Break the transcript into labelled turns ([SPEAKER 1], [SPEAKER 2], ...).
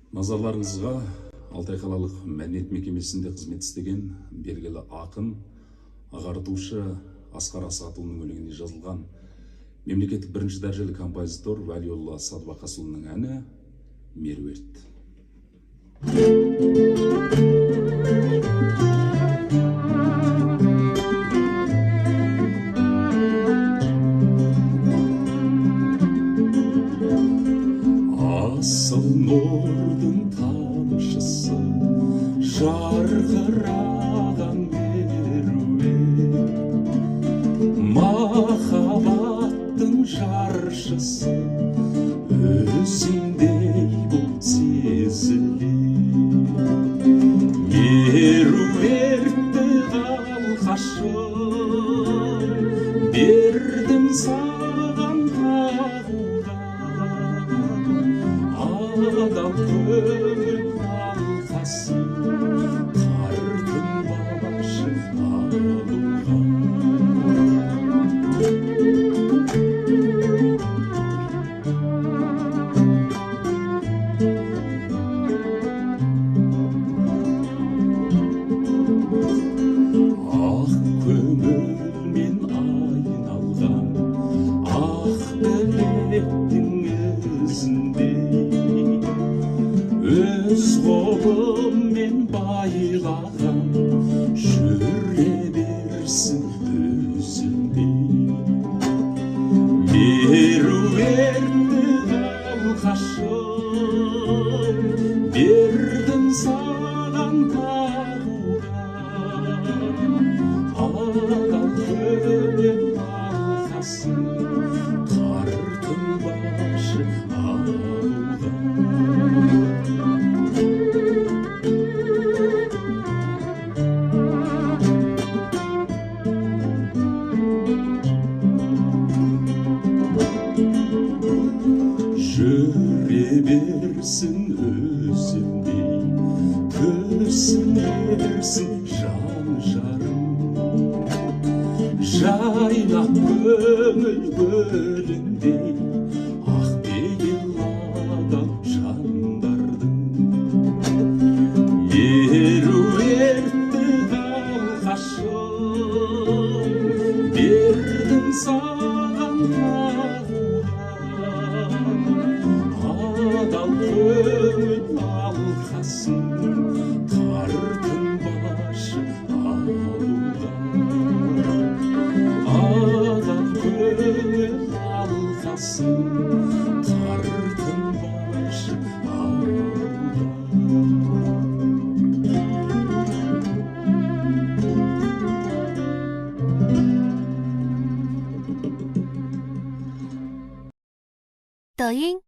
[SPEAKER 1] Назарларыңызға Алтай қалалық мәдениет мекемесінде қызмет істеген белгілі ақын, ағартушы Асқар Асатұлының өлеңіне жазылған мемлекеттік бірінші дәрежелі композитор Вәлиолла Садуақасұлының әні «Меруерт». Асыл нұрдың тамшысы жарқыраған меруерт, махаббаттың жаршысы өзіңдей бұл сезілер. Меруертті алғашым бердім саған тағуға, адал көңіл алқасын тартынбашы алуға. Ақ көңілмен айналған ақ білектің өзіндей, өз қолыммен байлаған жүре берсін өзіңдей. Меруертті алғашым бердім саған тағуға, адал көңіл алқасын тартынбашы алуға. Жүре берсін өзіңдей, күрсінерсің жан жарым, жайнап көңіл гүліндей ақ пейіл адал жандардың. Меруертті алғашым бердім саған тағуға, адал көңіл алқасын тартынбашы алуға. Адал көңіл алқасын тартынбашы алуға.
[SPEAKER 2] 抖音